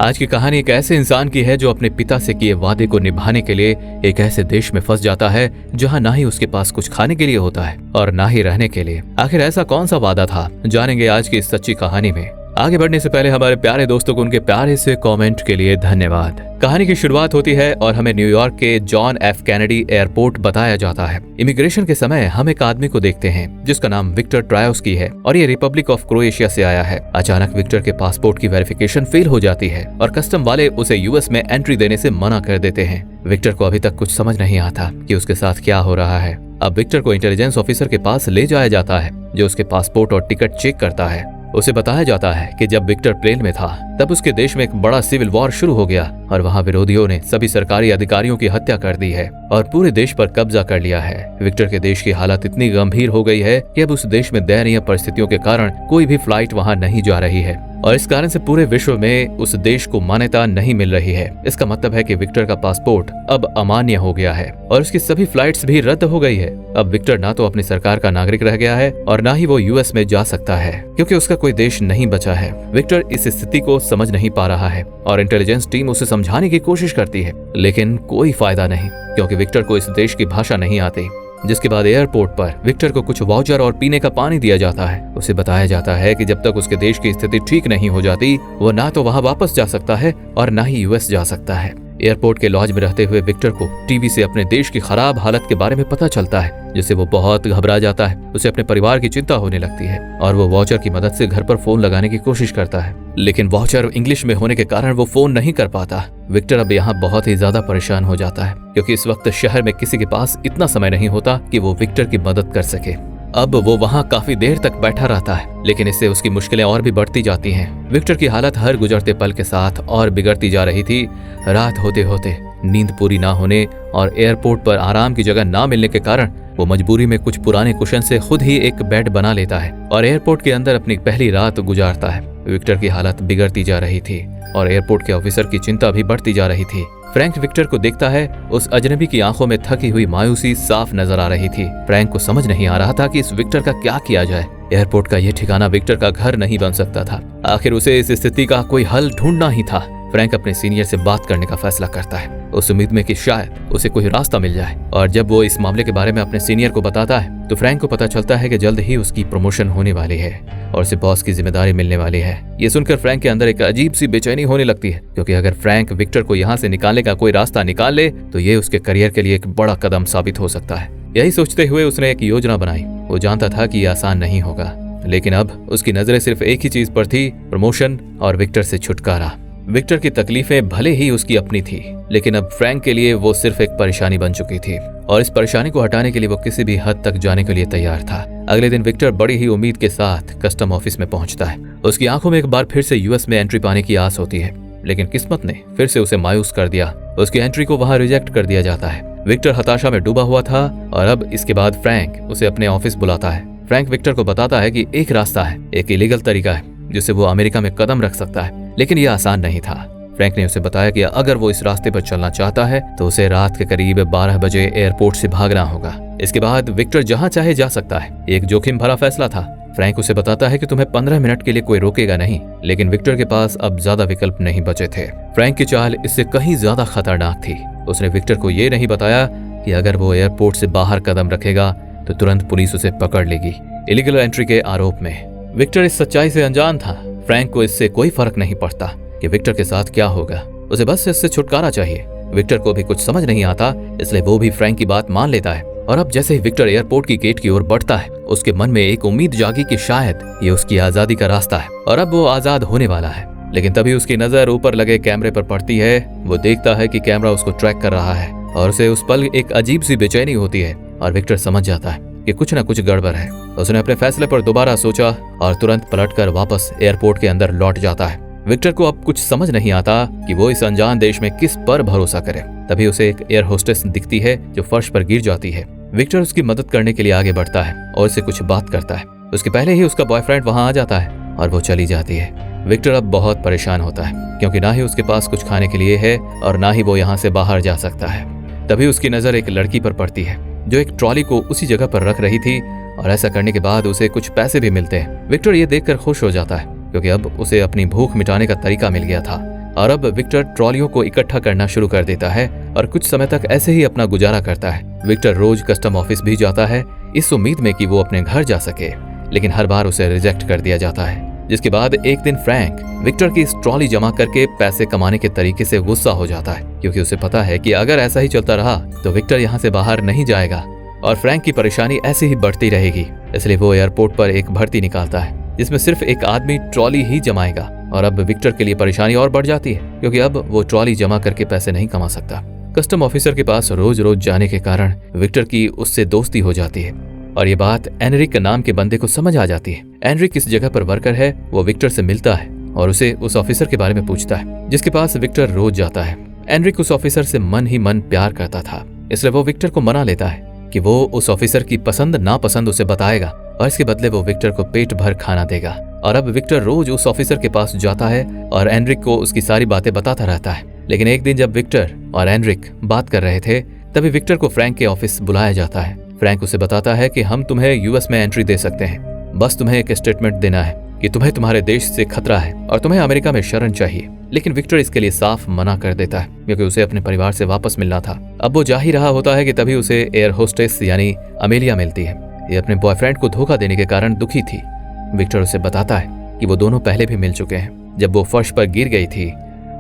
आज की कहानी एक ऐसे इंसान की है जो अपने पिता से किए वादे को निभाने के लिए एक ऐसे देश में फंस जाता है जहां ना ही उसके पास कुछ खाने के लिए होता है और ना ही रहने के लिए। आखिर ऐसा कौन सा वादा था, जानेंगे आज की इस सच्ची कहानी में। आगे बढ़ने से पहले हमारे प्यारे दोस्तों को उनके प्यारे से कमेंट के लिए धन्यवाद। कहानी की शुरुआत होती है और हमें न्यूयॉर्क के जॉन एफ कैनेडी एयरपोर्ट बताया जाता है। इमिग्रेशन के समय हम एक आदमी को देखते हैं जिसका नाम विक्टर ट्रायोस्की है और ये रिपब्लिक ऑफ क्रोएशिया से आया है। अचानक विक्टर के पासपोर्ट की वेरिफिकेशन फेल हो जाती है और कस्टम वाले उसे यूएस में एंट्री देने से मना कर देते हैं। विक्टर को अभी तक कुछ समझ नहीं आता कि उसके साथ क्या हो रहा है। अब विक्टर को इंटेलिजेंस ऑफिसर के पास ले जाया जाता है जो उसके पासपोर्ट और टिकट चेक करता है। उसे बताया जाता है कि जब विक्टर प्लेन में था तब उसके देश में एक बड़ा सिविल वॉर शुरू हो गया और वहां विरोधियों ने सभी सरकारी अधिकारियों की हत्या कर दी है और पूरे देश पर कब्जा कर लिया है। विक्टर के देश की हालत इतनी गंभीर हो गई है कि अब उस देश में दयनीय परिस्थितियों के कारण कोई भी फ्लाइट वहां नहीं जा रही है और इस कारण से पूरे विश्व में उस देश को मान्यता नहीं मिल रही है। इसका मतलब है कि विक्टर का पासपोर्ट अब अमान्य हो गया है और उसकी सभी फ्लाइट्स भी रद्द हो गई है। अब विक्टर ना तो अपनी सरकार का नागरिक रह गया है और ना ही वो यूएस में जा सकता है क्योंकि उसका कोई देश नहीं बचा है। विक्टर इस स्थिति को समझ नहीं पा रहा है और इंटेलिजेंस टीम उसे समझाने की कोशिश करती है, लेकिन कोई फायदा नहीं क्योंकि विक्टर को इस देश की भाषा नहीं आती। जिसके बाद एयरपोर्ट पर विक्टर को कुछ वाउचर और पीने का पानी दिया जाता है। उसे बताया जाता है कि जब तक उसके देश की स्थिति ठीक नहीं हो जाती वो ना तो वहां वापस जा सकता है और ना ही यूएस जा सकता है। एयरपोर्ट के लॉज में रहते हुए विक्टर को टीवी से अपने देश की खराब हालत के बारे में पता चलता है जिससे वो बहुत घबरा जाता है। उसे अपने परिवार की चिंता होने लगती है और वो वाउचर की मदद से घर पर फोन लगाने की कोशिश करता है, लेकिन वाउचर इंग्लिश में होने के कारण वो फोन नहीं कर पाता। विक्टर अब यहाँ बहुत ही ज्यादा परेशान हो जाता है क्योंकि इस वक्त शहर में किसी के पास इतना समय नहीं होता कि वो विक्टर की मदद कर सके। अब वो वहाँ काफी देर तक बैठा रहता है, लेकिन इससे उसकी मुश्किलें और भी बढ़ती जाती हैं। विक्टर की हालत हर गुजरते पल के साथ और बिगड़ती जा रही थी। रात होते होते नींद पूरी ना होने और एयरपोर्ट पर आराम की जगह ना मिलने के कारण वो मजबूरी में कुछ पुराने कुशन से खुद ही एक बेड बना लेता है और एयरपोर्ट के अंदर अपनी पहली रात गुजारता है। विक्टर की हालत बिगड़ती जा रही थी और एयरपोर्ट के ऑफिसर की चिंता भी बढ़ती जा रही थी। फ्रैंक विक्टर को देखता है। उस अजनबी की आंखों में थकी हुई मायूसी साफ नजर आ रही थी। फ्रैंक को समझ नहीं आ रहा था कि इस विक्टर का क्या किया जाए। एयरपोर्ट का यह ठिकाना विक्टर का घर नहीं बन सकता था। आखिर उसे इस स्थिति का कोई हल ढूंढना ही था। फ्रैंक अपने सीनियर से बात करने का फैसला करता है उस उम्मीद में कि शायद उसे कोई रास्ता मिल जाए। और जब वो इस मामले के बारे में अपने सीनियर को बताता है तो फ्रैंक को पता चलता है कि जल्द ही उसकी प्रमोशन होने वाली है और उसे बॉस की जिम्मेदारी मिलने वाली है। ये सुनकर फ्रैंक के अंदर एक अजीब सी बेचैनी होने लगती है क्योंकि अगर फ्रैंक विक्टर को यहाँ से निकालने का कोई रास्ता निकाल ले तो ये उसके करियर के लिए एक बड़ा कदम साबित हो सकता है। यही सोचते हुए उसने एक योजना बनाई। वो जानता था कि ये आसान नहीं होगा, लेकिन अब उसकी नजरें सिर्फ एक ही चीज पर थी, प्रमोशन और विक्टर से छुटकारा। विक्टर की तकलीफें भले ही उसकी अपनी थी, लेकिन अब फ्रैंक के लिए वो सिर्फ एक परेशानी बन चुकी थी और इस परेशानी को हटाने के लिए वो किसी भी हद तक जाने के लिए तैयार था। अगले दिन विक्टर बड़ी ही उम्मीद के साथ कस्टम ऑफिस में पहुंचता है। उसकी आंखों में एक बार फिर से यूएस में एंट्री पाने की आस होती है, लेकिन किस्मत ने फिर से उसे मायूस कर दिया। उसकी एंट्री को वहां रिजेक्ट कर दिया जाता है। विक्टर हताशा में डूबा हुआ था और अब इसके बाद फ्रैंक उसे अपने ऑफिस बुलाता है। फ्रैंक विक्टर को बताता है कि एक रास्ता है, एक इलीगल तरीका है जिससे वो अमेरिका में कदम रख सकता है, लेकिन यह आसान नहीं था। फ्रैंक ने उसे बताया कि अगर वो इस रास्ते पर चलना चाहता है तो उसे रात के करीब 12 बजे एयरपोर्ट से भागना होगा। इसके बाद विक्टर जहां चाहे जा सकता है। एक जोखिम भरा फैसला था। फ्रैंक उसे बताता है कि तुम्हें 15 मिनट के लिए कोई रोकेगा नहीं, लेकिन विक्टर के पास अब ज्यादा विकल्प नहीं बचे थे। फ्रैंक की चाल इससे कहीं ज्यादा खतरनाक थी। उसने विक्टर को ये नहीं बताया कि अगर वो एयरपोर्ट से बाहर कदम रखेगा तो तुरंत पुलिस उसे पकड़ लेगी इलीगल एंट्री के आरोप में। विक्टर इस सच्चाई से अनजान था। फ्रैंक को इससे कोई फर्क नहीं पड़ता कि विक्टर के साथ क्या होगा, उसे बस इससे छुटकारा चाहिए। विक्टर को भी कुछ समझ नहीं आता, इसलिए वो भी फ्रैंक की बात मान लेता है। और अब जैसे ही विक्टर एयरपोर्ट की गेट की ओर बढ़ता है उसके मन में एक उम्मीद जागी कि शायद ये उसकी आजादी का रास्ता है और अब वो आजाद होने वाला है। लेकिन तभी उसकी नजर ऊपर लगे कैमरे पर पड़ती है। वो देखता है कि कैमरा उसको ट्रैक कर रहा है और उसे उस पल एक अजीब सी बेचैनी होती है और विक्टर समझ जाता है कि कुछ न कुछ गड़बड़ है। उसने अपने फैसले पर दोबारा सोचा और तुरंत पलटकर वापस एयरपोर्ट के अंदर लौट जाता है। विक्टर को अब कुछ समझ नहीं आता कि वो इस अनजान देश में किस पर भरोसा करे। तभी उसे एक एयर होस्टेस दिखती है जो फर्श पर गिर जाती है। विक्टर उसकी मदद करने के लिए आगे बढ़ता है और उससे कुछ बात करता है। उसके पहले ही उसका बॉयफ्रेंड वहां आ जाता है और वो चली जाती है। विक्टर अब बहुत परेशान होता है क्योंकि ना ही उसके पास कुछ खाने के लिए है और ना ही वो यहाँ से बाहर जा सकता है। तभी उसकी नजर एक लड़की पर पड़ती है जो एक ट्रॉली को उसी जगह पर रख रही थी और ऐसा करने के बाद उसे कुछ पैसे भी मिलते हैं। विक्टर ये देखकर खुश हो जाता है क्योंकि अब उसे अपनी भूख मिटाने का तरीका मिल गया था। और अब विक्टर ट्रॉलियों को इकट्ठा करना शुरू कर देता है और कुछ समय तक ऐसे ही अपना गुजारा करता है। विक्टर रोज कस्टम ऑफिस भी जाता है इस उम्मीद में कि वो अपने घर जा सके, लेकिन हर बार उसे रिजेक्ट कर दिया जाता है। जिसके बाद एक दिन फ्रैंक विक्टर की इस ट्रॉली जमा करके पैसे कमाने के तरीके से गुस्सा हो जाता है, क्योंकि उसे पता है कि अगर ऐसा ही चलता रहा तो विक्टर यहाँ से बाहर नहीं जाएगा और फ्रैंक की परेशानी ऐसे ही बढ़ती रहेगी। इसलिए वो एयरपोर्ट पर एक भर्ती निकालता है जिसमें सिर्फ एक आदमी ट्रॉली ही जमाएगा। और अब विक्टर के लिए परेशानी और बढ़ जाती है, क्योंकि अब वो ट्रॉली जमा करके पैसे नहीं कमा सकता। कस्टम ऑफिसर के पास रोज रोज जाने के कारण विक्टर की उससे दोस्ती हो जाती है और ये बात एनरिक नाम के बंदे को समझ आ जाती है। एनरिक किस जगह पर वर्कर है वो विक्टर से मिलता है और उसे उस ऑफिसर के बारे में पूछता है जिसके पास विक्टर रोज जाता है। एनरिक उस ऑफिसर से मन ही मन प्यार करता था, इसलिए वो विक्टर को मना लेता है कि वो उस ऑफिसर की पसंद नापसंद उसे बताएगा और इसके बदले वो विक्टर को पेट भर खाना देगा। और अब विक्टर रोज उस ऑफिसर के पास जाता है और एनरिक को उसकी सारी बातें बताता रहता है। लेकिन एक दिन जब विक्टर और एनरिक बात कर रहे थे तभी विक्टर को फ्रैंक के ऑफिस बुलाया जाता है। फ्रैंक उसे बताता है कि हम तुम्हें यूएस में एंट्री दे सकते हैं, बस तुम्हें एक स्टेटमेंट देना है कि तुम्हें तुम्हारे देश से खतरा है और तुम्हें अमेरिका में शरण चाहिए। लेकिन विक्टर इसके लिए साफ मना कर देता है, क्योंकि उसे अपने परिवार से वापस मिलना था। अब वो जा ही रहा होता है कि तभी उसे एयर होस्टेस यानी अमेलिया मिलती है। ये अपने बॉयफ्रेंड को धोखा देने के कारण दुखी थी। विक्टर उसे बताता है कि वो दोनों पहले भी मिल चुके हैं, जब वो फर्श पर गिर गई थी,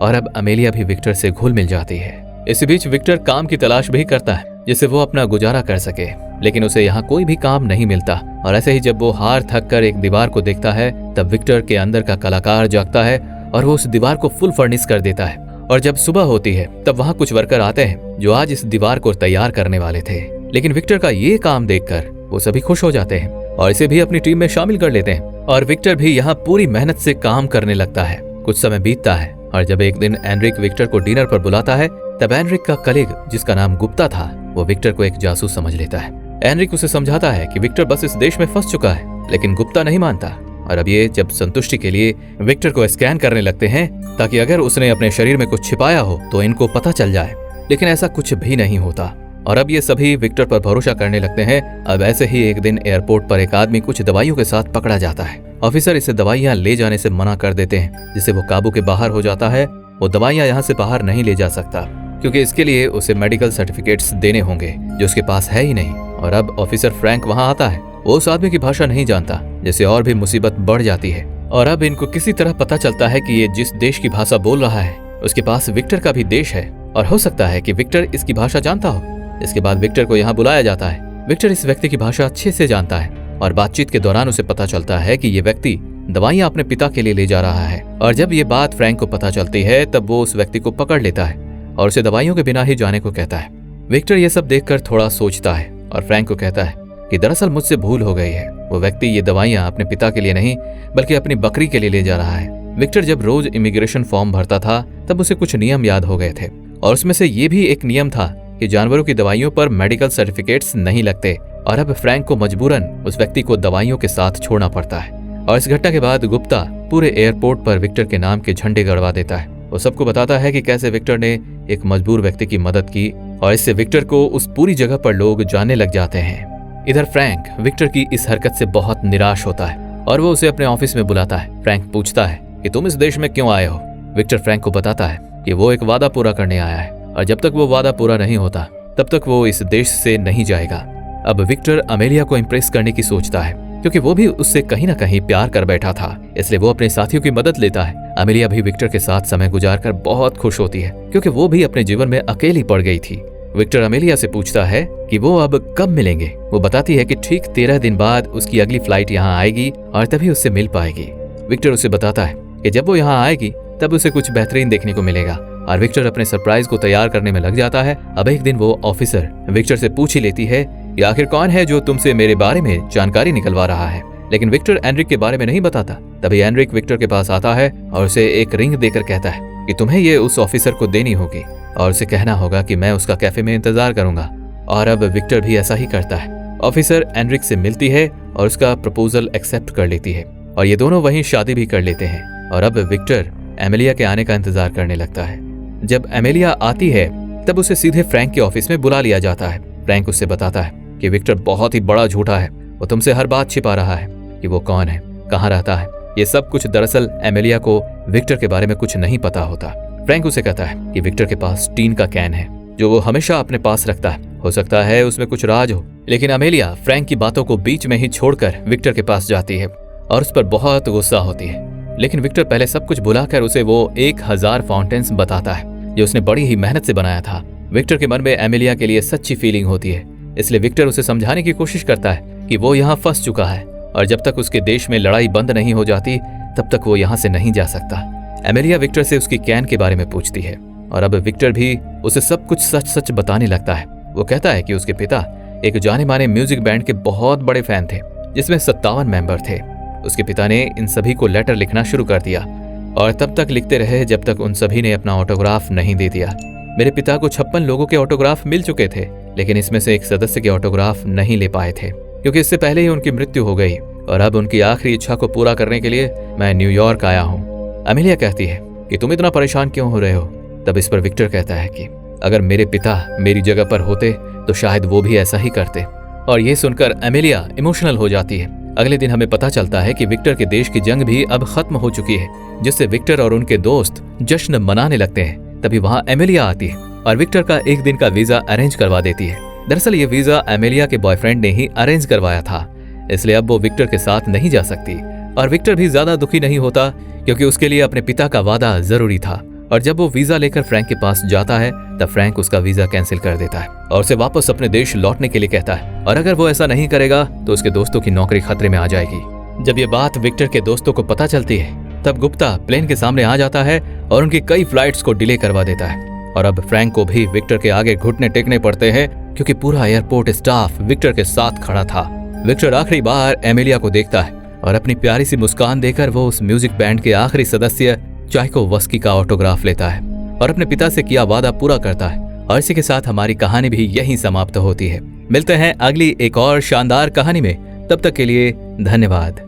और अब अमेलिया भी विक्टर से घुल मिल जाती है। इसी बीच विक्टर काम की तलाश भी करता है जिससे वो अपना गुजारा कर सके, लेकिन उसे यहाँ कोई भी काम नहीं मिलता। और ऐसे ही जब वो हार थक कर एक दीवार को देखता है तब विक्टर के अंदर का कलाकार जागता है और वो उस दीवार को फुल फर्निश कर देता है। और जब सुबह होती है तब वहाँ कुछ वर्कर आते हैं जो आज इस दीवार को तैयार करने वाले थे। लेकिन विक्टर का ये काम देखकर वो सभी खुश हो जाते हैं और इसे भी अपनी टीम में शामिल कर लेते हैं। और विक्टर भी यहाँ पूरी मेहनत से काम करने लगता है। कुछ समय बीतता है और जब एक दिन एनरिक विक्टर को डिनर पर बुलाता है तब एनरिक का कलीग जिसका नाम गुप्ता था वो विक्टर को एक जासूस समझ लेता है। एनरिक उसे समझाता है कि विक्टर बस इस देश में फंस चुका है, लेकिन गुप्ता नहीं मानता। और अब ये जब संतुष्टि के लिए विक्टर को स्कैन करने लगते हैं ताकि अगर उसने अपने शरीर में कुछ छिपाया हो तो इनको पता चल जाए, लेकिन ऐसा कुछ भी नहीं होता। और अब ये सभी विक्टर पर भरोसा करने लगते हैं। अब ऐसे ही एक दिन एयरपोर्ट पर एक आदमी कुछ दवाइयों के साथ पकड़ा जाता है। ऑफिसर इसे दवाइयां ले जाने से मना कर देते हैं, जिससे वो काबू के बाहर हो जाता है। वो दवाइयां यहाँ से बाहर नहीं ले जा सकता, क्योंकि इसके लिए उसे मेडिकल सर्टिफिकेट्स देने होंगे जो उसके पास है ही नहीं। और अब ऑफिसर फ्रैंक वहाँ आता है। वो उस आदमी की भाषा नहीं जानता, जिससे और भी मुसीबत बढ़ जाती है। और अब इनको किसी तरह पता चलता है कि ये जिस देश की भाषा बोल रहा है उसके पास विक्टर का भी देश है, और हो सकता है कि विक्टर इसकी भाषा जानता हो। इसके बाद विक्टर को यहाँ बुलाया जाता है। विक्टर इस व्यक्ति की भाषा अच्छे से जानता है और बातचीत के दौरान उसे पता चलता है कि ये व्यक्ति दवाइयां अपने पिता के लिए ले जा रहा है। और जब ये बात फ्रैंक को पता चलती है तब वो उस व्यक्ति को पकड़ लेता है और उसे दवाइयों के बिना ही जाने को कहता है। विक्टर ये सब देखकर थोड़ा सोचता है और फ्रैंक को कहता है कि दरअसल मुझसे भूल हो गई है। वो व्यक्ति ये दवाइयां अपने पिता के लिए नहीं बल्कि अपनी बकरी के लिए ले जा रहा है। विक्टर जब रोज इमिग्रेशन फॉर्म भरता था तब उसे कुछ नियम याद हो गए थे, और उसमें से ये भी एक नियम था कि जानवरों की दवाइयों पर मेडिकल सर्टिफिकेट्स नहीं लगते। और अब फ्रैंक को मजबूरन उस व्यक्ति को दवाइयों के साथ छोड़ना पड़ता है। और इस घटना के बाद गुप्ता पूरे एयरपोर्ट पर विक्टर के नाम के झंडे गड़वा देता है। वो सबको बताता है कि कैसे विक्टर ने एक मजबूर व्यक्ति की मदद की, और इससे विक्टर को उस पूरी जगह पर लोग जानने लग जाते हैं। इधर फ्रैंक विक्टर की इस हरकत से बहुत निराश होता है और वो उसे अपने ऑफिस में बुलाता है। फ्रैंक पूछता है कि तुम इस देश में क्यों आए हो। विक्टर फ्रैंक को बताता है कि वो एक वादा पूरा करने आया है, और जब तक वो वादा पूरा नहीं होता तब तक वो इस देश से नहीं जाएगा। अब विक्टर अमेलिया को इम्प्रेस करने की सोचता है, क्योंकि वो भी उससे कहीं ना कहीं प्यार कर बैठा था, इसलिए वो अपने साथियों की मदद लेता है। अमेलिया भी विक्टर के साथ समय गुजारकर बहुत खुश होती है, क्योंकि वो भी अपने जीवन में अकेली पड़ गई थी। विक्टर अमेलिया से पूछता है कि वो अब कब मिलेंगे। वो बताती है कि ठीक 13 दिन बाद उसकी अगली फ्लाइट यहाँ आएगी और तभी उससे मिल पाएगी। विक्टर उसे बताता है कि जब वो यहाँ आएगी तब उसे कुछ बेहतरीन देखने को मिलेगा, और विक्टर अपने सरप्राइज को तैयार करने में लग जाता है। अब एक दिन वो ऑफिसर विक्टर से पूछ ही लेती है कि आखिर कौन है जो तुमसे मेरे बारे में जानकारी निकलवा रहा है, लेकिन विक्टर एनरिक के बारे में नहीं बताता। तभी एनरिक विक्टर के पास आता है और उसे एक रिंग देकर कहता है कि तुम्हें ये उस ऑफिसर को देनी होगी और उसे कहना होगा कि मैं उसका कैफे में इंतजार करूंगा। और अब विक्टर भी ऐसा ही करता है। ऑफिसर एनरिक से मिलती है और उसका प्रपोजल एक्सेप्ट कर लेती है, और ये दोनों वहीं शादी भी कर लेते हैं। और अब विक्टर एमेलिया के आने का इंतजार करने लगता है। जब एमेलिया आती है तब उसे सीधे फ्रैंक के ऑफिस में बुला लिया जाता है। फ्रैंक उससे बताता है कि विक्टर बहुत ही बड़ा झूठा है, वो तुमसे हर बात छिपा रहा है कि वो कौन है, कहाँ रहता है। ये सब कुछ दरअसल एमेलिया को विक्टर के बारे में कुछ नहीं पता होता। फ्रैंक उसे कहता है कि विक्टर के पास टीन का कैन है जो वो हमेशा अपने पास रखता है, हो सकता है उसमें कुछ राज हो। लेकिन अमेलिया फ्रैंक की बातों को बीच में ही छोड़कर विक्टर के पास जाती है और उस पर बहुत गुस्सा होती है। लेकिन विक्टर पहले सब कुछ भुलाकर उसे वो 1000 फाउंटेन्स बताता है जो उसने बड़ी ही मेहनत से बनाया था। विक्टर के मन में एमेलिया के लिए सच्ची फीलिंग होती है, इसलिए विक्टर उसे समझाने की कोशिश करता है कि वो यहाँ फंस चुका है और जब तक उसके देश में लड़ाई बंद नहीं हो जाती तब तक वो यहाँ से नहीं जा सकता। एमेलिया विक्टर से उसकी कैन के बारे में पूछती है और अब विक्टर भी उसे सब कुछ सच सच बताने लगता है। वो कहता है कि उसके पिता एक जाने माने म्यूजिक बैंड के बहुत बड़े फैन थे जिसमें 57 मेंबर थे। उसके पिता ने इन सभी को लेटर लिखना शुरू कर दिया और तब तक लिखते रहे जब तक उन सभी ने अपना ऑटोग्राफ नहीं दे दिया। मेरे पिता को 56 लोगों के ऑटोग्राफ मिल चुके थे, लेकिन इसमें से एक सदस्य के ऑटोग्राफ नहीं ले पाए थे क्योंकि इससे पहले ही उनकी मृत्यु हो गई और अब उनकी आखिरी इच्छा को पूरा करने के लिए मैं न्यूयॉर्क आया हूँ। अमेलिया कहती है कि तुम इतना परेशान क्यों हो रहे हो। तब इस पर विक्टर कहता है कि अगर मेरे पिता मेरी जगह पर होते तो शायद वो भी ऐसा ही करते। और ये सुनकर अमेलिया इमोशनल हो जाती है। अगले दिन हमें पता चलता है कि विक्टर के देश की जंग भी अब खत्म हो चुकी है, जिससे विक्टर और उनके दोस्त जश्न मनाने लगते हैं। तभी वहाँ एमेलिया आती है और विक्टर का एक दिन का वीजा अरेंज करवा देती है। दरअसल ये वीजा एमेलिया के बॉयफ्रेंड ने ही अरेंज करवाया था, इसलिए अब वो विक्टर के साथ नहीं जा सकती। और विक्टर भी ज्यादा दुखी नहीं होता क्योंकि उसके लिए अपने पिता का वादा जरूरी था। और जब वो वीजा लेकर फ्रैंक के पास जाता है तब फ्रैंक उसका वीजा कैंसिल कर देता है और उसे वापस अपने देश लौटने के लिए कहता है, और अगर वो ऐसा नहीं करेगा तो उसके दोस्तों की नौकरी खतरे में आ जाएगी। जब ये बात विक्टर के दोस्तों को पता चलती है तब गुप्ता प्लेन के सामने आ जाता है और उनकी कई फ्लाइट्स को डिले करवा देता है। और अब फ्रैंक को भी विक्टर के आगे घुटने टेकने पड़ते हैं क्योंकि पूरा एयरपोर्ट स्टाफ विक्टर के साथ खड़ा था। विक्टर आखिरी बार एमेलिया को देखता है और अपनी प्यारी सी मुस्कान देकर वो उस म्यूजिक बैंड के आखिरी सदस्य चाइकोवस्की का ऑटोग्राफ लेता है और अपने पिता से किया वादा पूरा करता है। और इसी के साथ हमारी कहानी भी यहीं समाप्त होती है। मिलते हैं अगली एक और शानदार कहानी में, तब तक के लिए धन्यवाद।